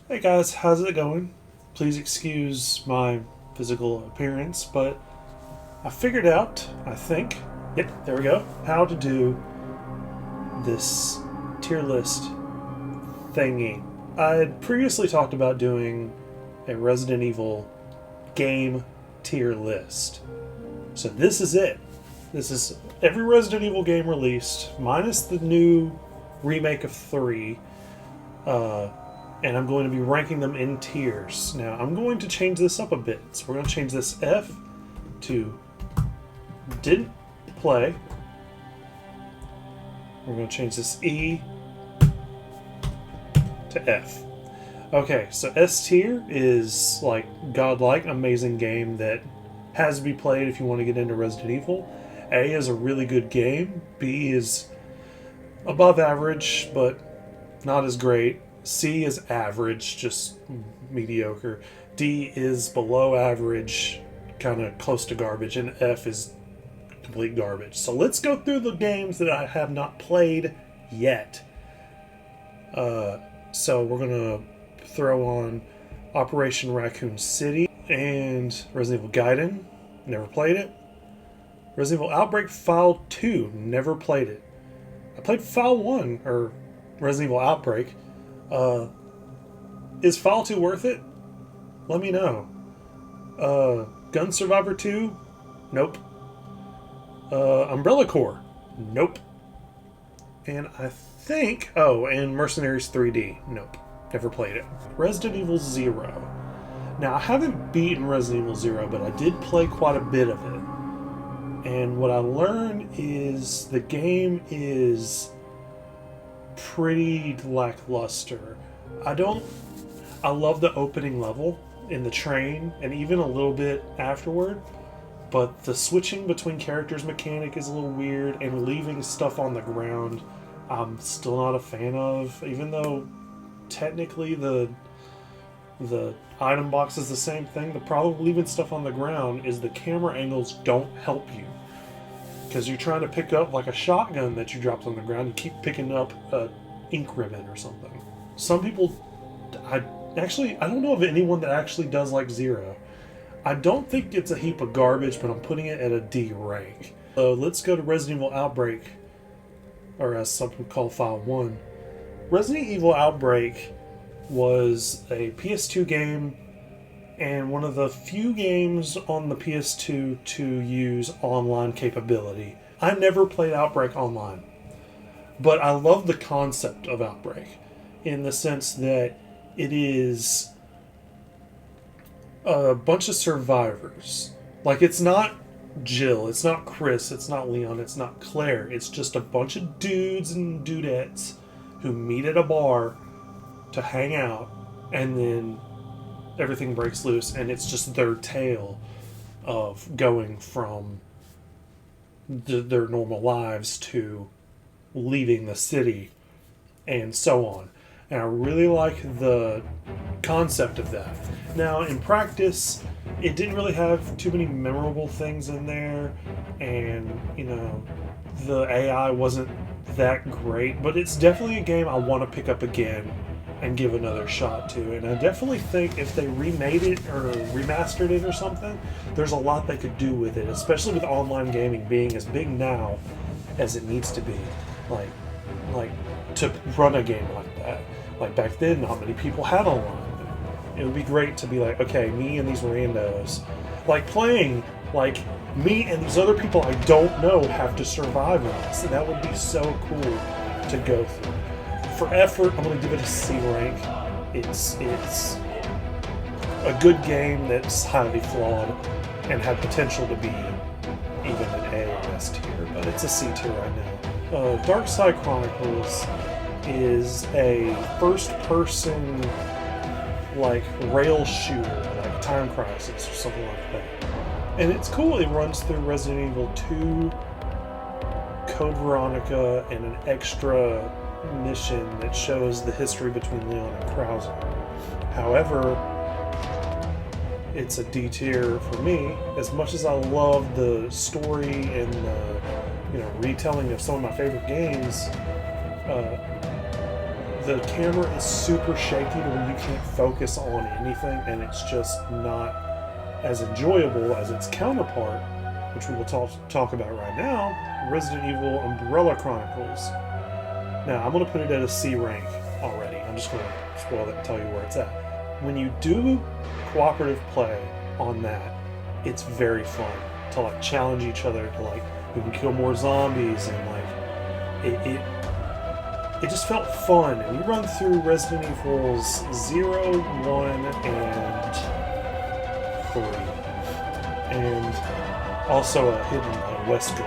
Hey guys, how's it going? Please excuse my physical appearance, but I figured out, I think, yep, there we go, how to do this tier list thingy. I had previously talked about doing a Resident Evil game tier list. So this is it. This is every Resident Evil game released, minus the new remake of 3. And I'm going to be ranking them in tiers. Now, I'm going to change this up a bit. So we're going to change this F to didn't play. We're going to change this E to F. Okay, so S tier is like godlike, amazing game that has to be played if you want to get into Resident Evil. A is a really good game. B is above average, but not as great. C is average, just mediocre. D is below average, kind of close to garbage. And F is complete garbage. So let's go through the games that I have not played yet. So we're going to throw on Operation Raccoon City and Resident Evil Gaiden. Never played it. Resident Evil Outbreak File 2. Never played it. I played File 1, or Resident Evil Outbreak. Is File 2 worth it? Let me know. Gun Survivor 2? Nope. Umbrella Corps? Nope. And I think... Oh, and Mercenaries 3D? Nope. Never played it. Resident Evil 0. Now, I haven't beaten Resident Evil 0, but I did play quite a bit of it. And what I learned is the game is pretty lackluster. I love the opening level in the train and even a little bit afterward, but the switching between characters mechanic is a little weird, and leaving stuff on the ground I'm still not a fan of, even though technically the item box is the same thing. The problem with leaving stuff on the ground is the camera angles don't help you, because you're trying to pick up like a shotgun that you dropped on the ground. You keep picking up a ink ribbon or something. Some people, I don't know of anyone that actually does like Zero. I don't think it's a heap of garbage, but I'm putting it at a D rank. So let's go to Resident Evil Outbreak, or as some people call File 1. Resident Evil Outbreak was a PS2 game and one of the few games on the PS2 to use online capability. I never played Outbreak online, but I love the concept of Outbreak in the sense that it is a bunch of survivors. Like, it's not Jill, it's not Chris, it's not Leon, it's not Claire. It's just a bunch of dudes and dudettes who meet at a bar to hang out, and then everything breaks loose, and it's just their tale of going from their normal lives to leaving the city and so on. And I really like the concept of that. Now, in practice, it didn't really have too many memorable things in there, and, the AI wasn't that great, but it's definitely a game I want to pick up again and give another shot to. And I definitely think if they remade it or remastered it or something, there's a lot they could do with it, especially with online gaming being as big now as it needs to be. Like to run a game like that. Like back then, not many people had online. It would be great to be like, okay, me and these randos, like playing, like me and these other people I don't know have to survive in this. And that would be so cool to go through. For effort, I'm going to give it a C rank. It's a good game that's highly flawed and had potential to be even an A or S tier, but it's a C tier right now. Dark Side Chronicles is a first-person like rail shooter, like Time Crisis or something like that. And it's cool. It runs through Resident Evil 2, Code Veronica, and an extra mission that shows the history between Leon and Krauser. However, it's a D tier for me. As much as I love the story and the retelling of some of my favorite games, the camera is super shaky to where you can't focus on anything, and it's just not as enjoyable as its counterpart, which we will talk about right now, Resident Evil Umbrella Chronicles. Now, I'm going to put it at a C rank already. I'm just going to spoil it and tell you where it's at. When you do cooperative play on that, it's very fun to like challenge each other to like, we can kill more zombies, and like it just felt fun. And you run through Resident Evils 0, 1, and 3. And also a hidden Wesker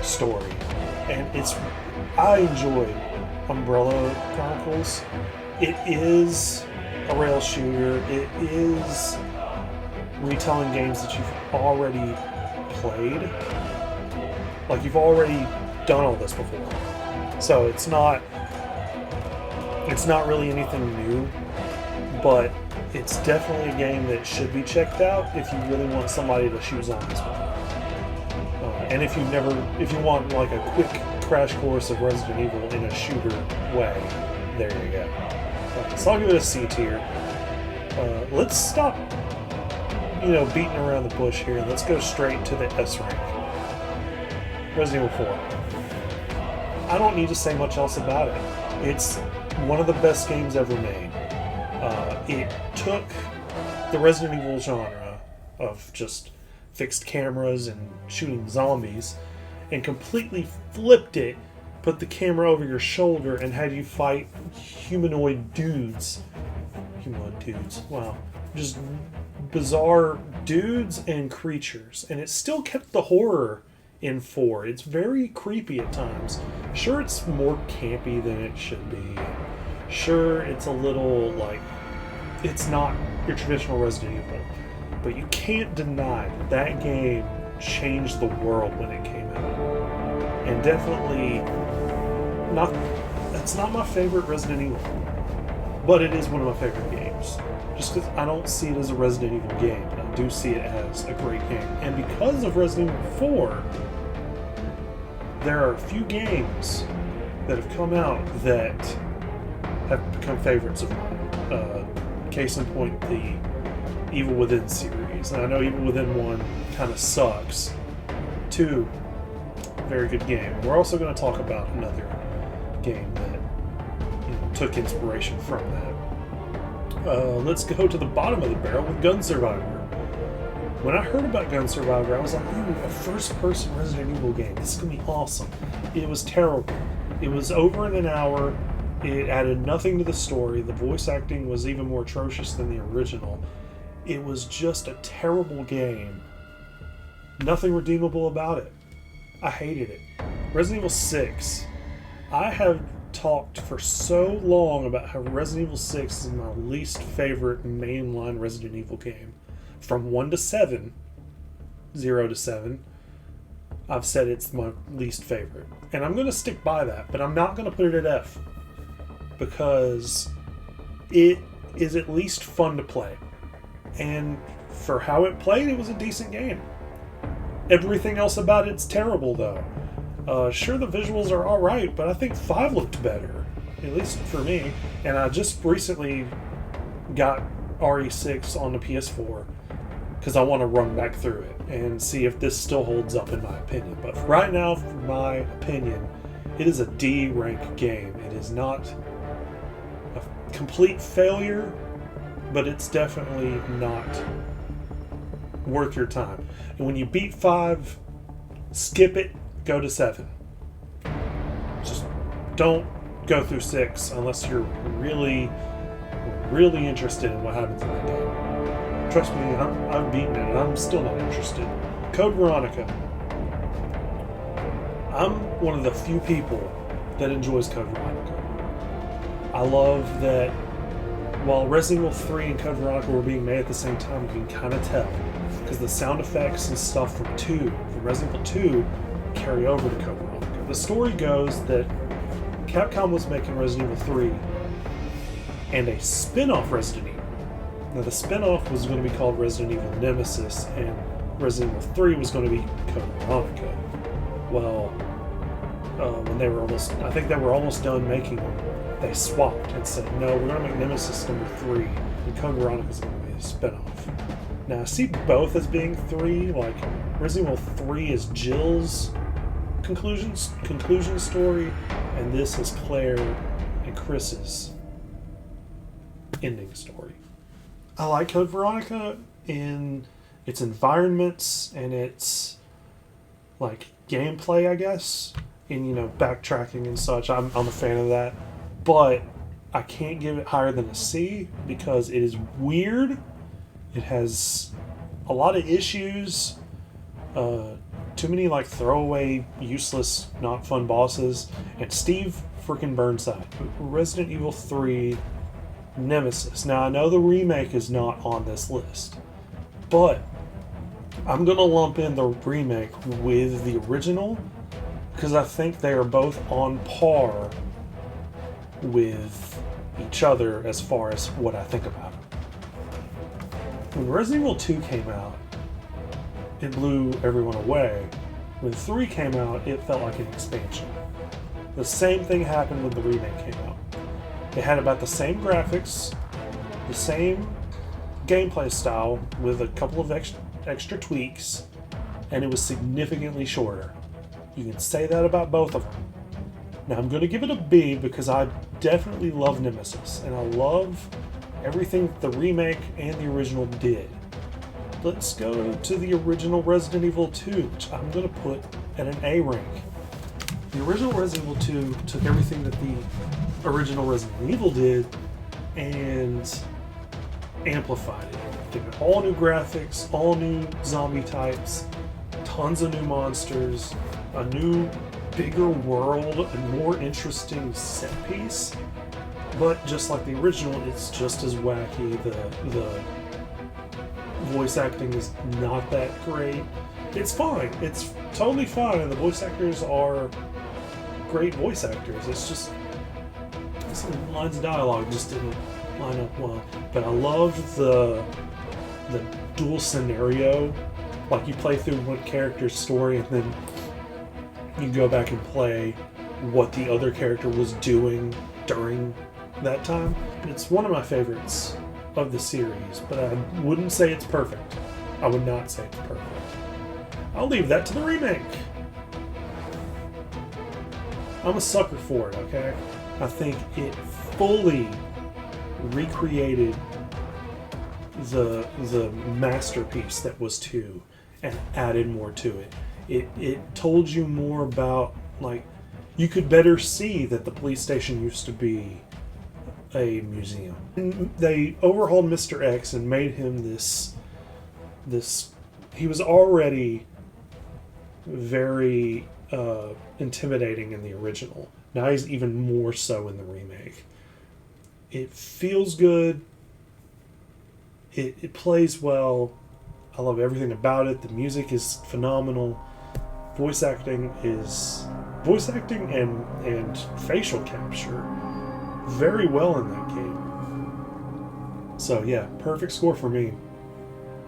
story. And I enjoyed Umbrella Chronicles. It is a rail shooter. It is retelling games that you've already played. Like, you've already done all this before. So it's not really anything new, but it's definitely a game that should be checked out if you really want somebody to shoot zombies with. And if you want like a quick crash course of Resident Evil in a shooter way, there you go. So I'll give it a C tier. Let's stop, beating around the bush here, and let's go straight to the S rank. Resident Evil 4. I don't need to say much else about it. It's one of the best games ever made. It took the Resident Evil genre of just fixed cameras and shooting zombies and completely flipped it, put the camera over your shoulder, and had you fight humanoid dudes. Wow. Just bizarre dudes and creatures. And it still kept the horror in 4. It's very creepy at times. Sure, it's more campy than it should be. Sure, it's a little like, it's not your traditional Resident Evil. But you can't deny that game changed the world when it came out. And definitely it's not my favorite Resident Evil, but it is one of my favorite games. Just because I don't see it as a Resident Evil game, but I do see it as a great game. And because of Resident Evil 4, there are a few games that have come out that have become favorites of mine. Case in point, the Evil Within series. And I know Evil Within 1 kind of sucks. 2, very good game. We're also going to talk about another game that took inspiration from that. Let's go to the bottom of the barrel with Gun Survivor. When I heard about Gun Survivor, I was like, ooh, a first-person Resident Evil game. This is going to be awesome. It was terrible. It was over in an hour. It added nothing to the story. The voice acting was even more atrocious than the original. It was just a terrible game. Nothing redeemable about it. I hated it. Resident Evil 6. I have talked for so long about how Resident Evil 6 is my least favorite mainline Resident Evil game. From 1 to 7, 0 to 7, I've said it's my least favorite. And I'm going to stick by that, but I'm not going to put it at F. Because it is at least fun to play. And for how it played, it was a decent game. Everything else about it's terrible, though. Sure, the visuals are alright, but I think 5 looked better. At least for me. And I just recently got RE6 on the PS4 because I want to run back through it and see if this still holds up in my opinion. But right now, for my opinion, it is a D rank game. It is not a complete failure, but it's definitely not worth your time. And when you beat 5, skip it, go to 7. Just don't go through 6 unless you're really, really interested in what happens in that game. Trust me, I've beaten it and I'm still not interested. Code Veronica. I'm one of the few people that enjoys Code Veronica. I love that while Resident Evil 3 and Code Veronica were being made at the same time, you can kind of tell. Because the sound effects and stuff from Resident Evil 2, carry over to Code Veronica. The story goes that Capcom was making Resident Evil 3 and a spin-off Resident Evil. Now the spin-off was going to be called Resident Evil Nemesis, and Resident Evil 3 was going to be Code Veronica. Well, when they were almost done making them, they swapped and said, no, we're going to make Nemesis number 3, and Code Veronica is going to be a spinoff. Now, I see both as being 3. Like, Resident Evil 3 is Jill's conclusion story, and this is Claire and Chris's ending story. I like Code Veronica in its environments and its, like, gameplay, I guess, and, you know, backtracking and such. I'm a fan of that. But I can't give it higher than a C because it is weird. It has a lot of issues. Too many, like, throwaway, useless, not fun bosses. And Steve freaking Burnside. Resident Evil 3 Nemesis. Now, I know the remake is not on this list, but I'm going to lump in the remake with the original because I think they are both on par with each other as far as what I think about them. When Resident Evil 2 came out, it blew everyone away. When 3 came out, it felt like an expansion. The same thing happened when the remake came out. It had about the same graphics, the same gameplay style with a couple of extra tweaks, and it was significantly shorter. You can say that about both of them. Now, I'm going to give it a B because I definitely love Nemesis, and I love everything the remake and the original did. Let's go to the original Resident Evil 2, which I'm going to put at an A rank. The original Resident Evil 2 took everything that the original Resident Evil did and amplified it. Gave it all new graphics, all new zombie types, tons of new monsters, a new, bigger world, a more interesting set piece. But just like the original, it's just as wacky. The voice acting is not that great. It's fine. It's totally fine. The voice actors are great voice actors. It's just some lines of dialogue just didn't line up well. But I loved the dual scenario. Like, you play through one character's story and then you go back and play what the other character was doing during that time. It's one of my favorites of the series, but I wouldn't say it's perfect. I would not say it's perfect. I'll leave that to the remake. I'm a sucker for it, okay? I think it fully recreated the masterpiece that was 2 and added more to it. It told you more about, like, you could better see that the police station used to be a museum. And they overhauled Mr. X and made him this he was already very intimidating in the original. Now he's even more so in the remake. It feels good. It plays well. I love everything about it. The music is phenomenal. Voice acting and facial capture very well in that game. So yeah, perfect score for me.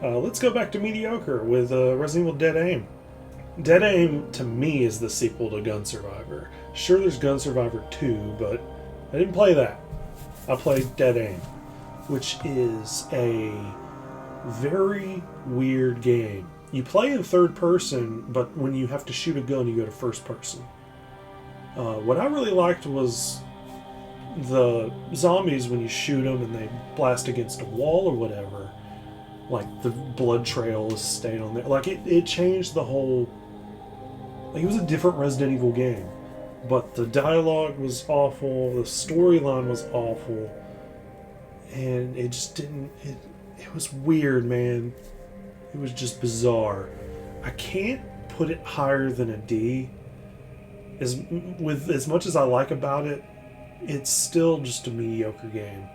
Let's go back to mediocre with Resident Evil Dead Aim. Dead Aim, to me, is the sequel to Gun Survivor. Sure, there's Gun Survivor 2, but I didn't play that. I played Dead Aim, which is a very weird game. You play in third person, but when you have to shoot a gun, you go to first person. What I really liked was the zombies, when you shoot them and they blast against a wall or whatever, like the blood trail is staying on there. Like, it changed the whole... Like, it was a different Resident Evil game. But the dialogue was awful, the storyline was awful, and it just didn't... It was weird, man. It was just bizarre. I can't put it higher than a D. As much as I like about it, it's still just a mediocre game.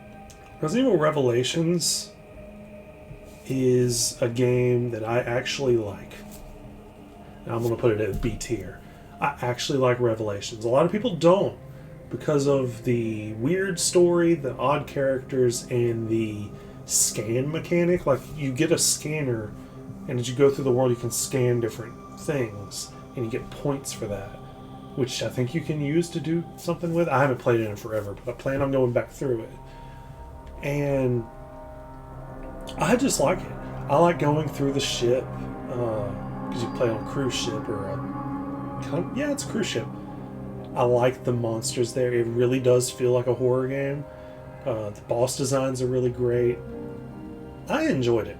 Resident Evil Revelations is a game that I actually like. And I'm going to put it at B tier. I actually like Revelations. A lot of people don't, because of the weird story, the odd characters, and the scan mechanic. Like, you get a scanner, and as you go through the world, you can scan different things, and you get points for that, which I think you can use to do something with. I haven't played it in forever, but I plan on going back through it. And I just like it. I like going through the ship, because you play on a cruise ship it's a cruise ship. I like the monsters there. It really does feel like a horror game. The boss designs are really great. I enjoyed it.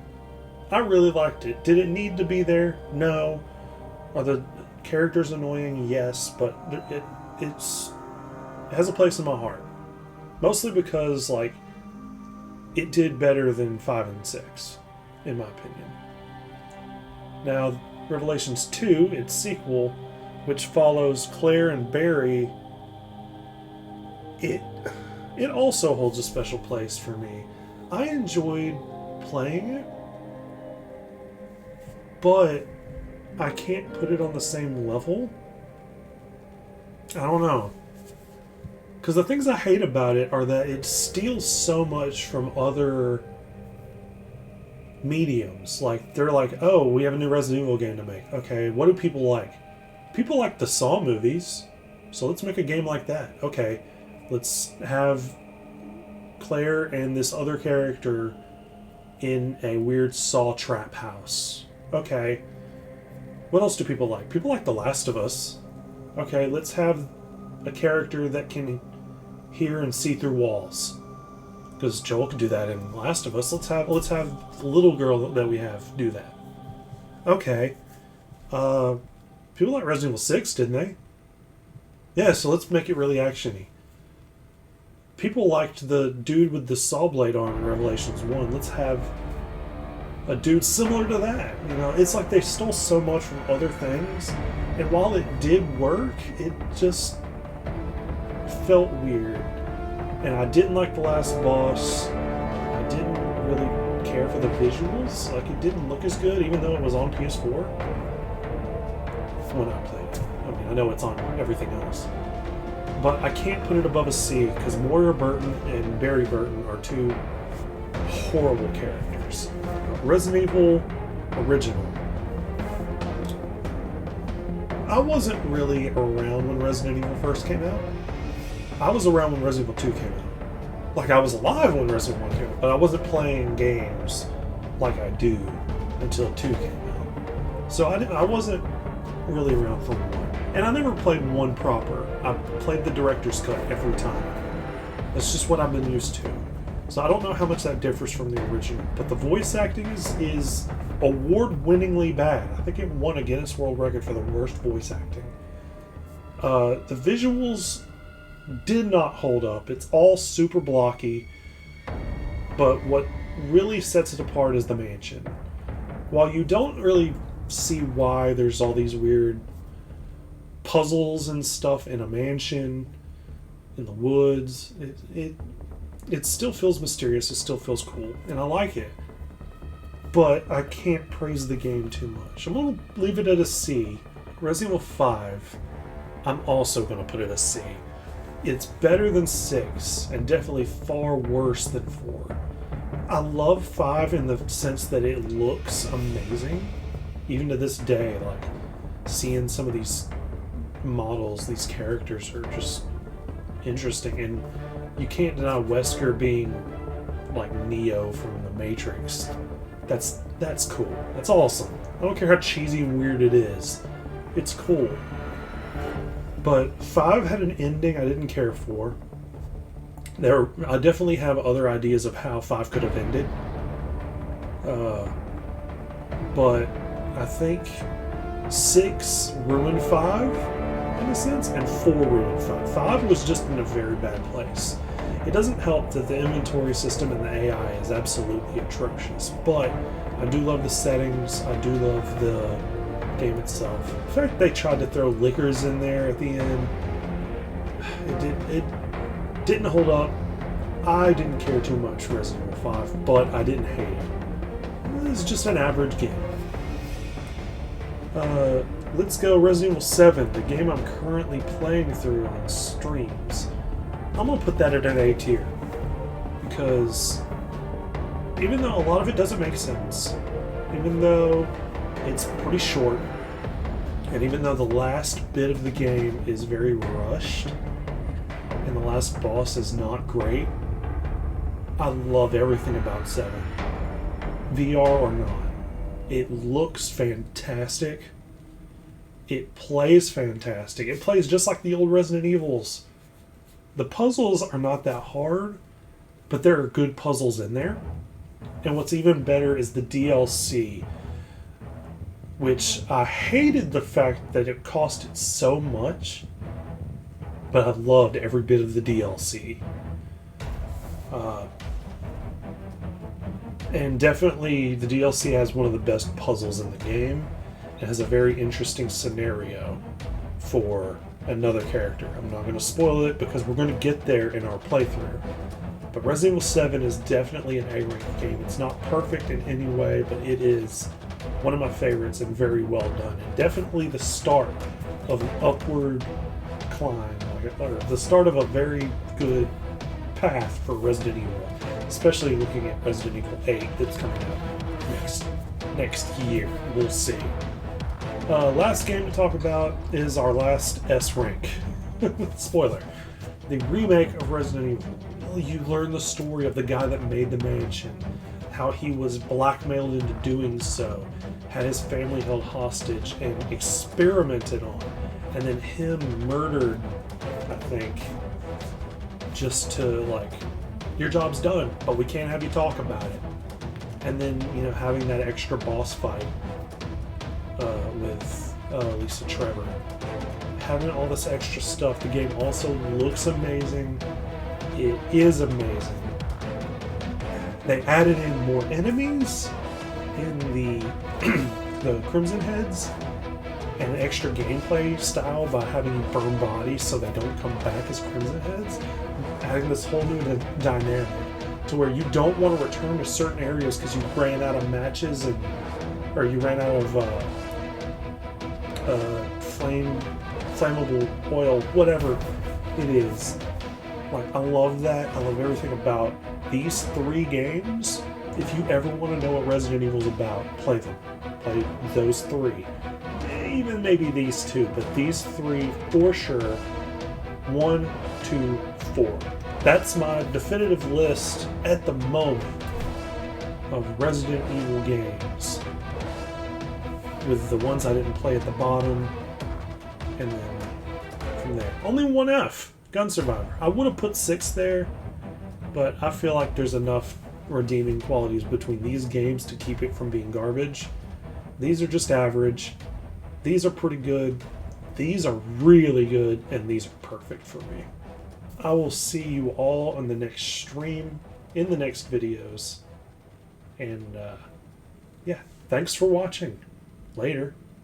I really liked it. Did it need to be there? No. Are the characters annoying? Yes, but it has a place in my heart. Mostly because, like, it did better than 5 and 6, in my opinion. Now, Revelations 2, its sequel, which follows Claire and Barry, it also holds a special place for me. I enjoyed playing it, but I can't put it on the same level. I don't know. Because the things I hate about it are that it steals so much from other mediums. Like, they're like, oh, we have a new Resident Evil game to make. Okay, what do people like? People like the Saw movies, so let's make a game like that. Okay, let's have Claire and this other character in a weird Saw trap house. Okay, what else do people like? People like The Last of Us. Okay, let's have a character that can hear and see through walls, because Joel could do that in Last of Us. Let's have the little girl that we have do that. Okay, people like Resident Evil 6, didn't they? Yeah, so let's make it really actiony. People liked the dude with the saw blade arm in Revelations 1. Let's have a dude similar to that. You know, it's like they stole so much from other things, and while it did work, it just felt weird. And I didn't like the last boss. I didn't really care for the visuals. Like, it didn't look as good, even though it was on PS4 when I played it. I mean, I know it's on everything else. But I can't put it above a C, because Moira Burton and Barry Burton are two horrible characters. Resident Evil Original. I wasn't really around when Resident Evil first came out. I was around when Resident Evil 2 came out. Like, I was alive when Resident Evil 1 came out, but I wasn't playing games like I do until 2 came out. So I wasn't really around for 1. And I never played 1 proper. I played the director's cut every time. That's just what I've been used to. So I don't know how much that differs from the original. But the voice acting is award-winningly bad. I think it won a Guinness World Record for the worst voice acting. The visuals did not hold up. It's all super blocky. But what really sets it apart is the mansion. While you don't really see why there's all these weird puzzles and stuff in a mansion in the woods, it still feels mysterious. It still feels cool, and I like it. But I can't praise the game too much. I'm gonna leave it at a C. Resident Evil 5, I'm also gonna put it a C. It's better than 6, and definitely far worse than 4. I love 5 in the sense that it looks amazing. Even to this day, like, seeing some of these models, these characters are just interesting, and you can't deny Wesker being like Neo from the Matrix. That's cool. That's awesome. I don't care how cheesy and weird it is. It's cool. But 5 had an ending I didn't care for. I definitely have other ideas of how 5 could have ended. But I think 6 ruined 5 in a sense, and 4 ruined 5. 5 was just in a very bad place. It doesn't help that the inventory system and the AI is absolutely atrocious, but I do love the settings. I do love the game itself. In fact, they tried to throw liquors in there at the end. It didn't hold up. I didn't care too much for Resident Evil 5, but I didn't hate it. It's just an average game. Let's go Resident Evil 7, the game I'm currently playing through on streams. I'm going to put that at an A tier, because even though a lot of it doesn't make sense, even though it's pretty short, And even though the last bit of the game is very rushed and the last boss is not great, I love everything about 7. VR or not. It looks fantastic. It plays fantastic. It plays just like the old Resident Evils. The puzzles are not that hard, but there are good puzzles in there. And what's even better is the DLC, which I hated the fact that it costed so much, but I loved every bit of the DLC. And definitely the DLC has one of the best puzzles in the game. It has a very interesting scenario for another character. I'm not going to spoil it because we're going to get there in our playthrough. But Resident Evil 7 is definitely an A-ranked game. It's not perfect in any way, but it is one of my favorites and very well done. And definitely the start of an upward climb, or the start of a very good path for Resident Evil. Especially looking at Resident Evil 8 that's coming out next year. We'll see. Last game to talk about is our last S rank. Spoiler. The remake of Resident Evil. You learn the story of the guy that made the mansion, how he was blackmailed into doing so, had his family held hostage and experimented on, and then him murdered, I think, just to, like, your job's done, but we can't have you talk about it. And then, having that extra boss fight with Lisa Trevor. Having all this extra stuff. The game also looks amazing. It is amazing. They added in more enemies in the Crimson Heads, and an extra gameplay style by having you burn bodies so they don't come back as Crimson Heads. Adding this whole new dynamic to where you don't want to return to certain areas because you ran out of matches or you ran out of flammable oil, whatever it is. Like, I love that. I love everything about these 3 games. If you ever want to know what Resident Evil's about, play them. Play those 3. Even maybe these 2, but these 3 for sure. 1, 2, 4. That's my definitive list at the moment of Resident Evil games, with the ones I didn't play at the bottom, and then from there. Only 1 F, Gun Survivor. I would have put 6 there, but I feel like there's enough redeeming qualities between these games to keep it from being garbage. These are just average. These are pretty good. These are really good, and these are perfect for me. I will see you all on the next stream, in the next videos. And, yeah, thanks for watching. Later.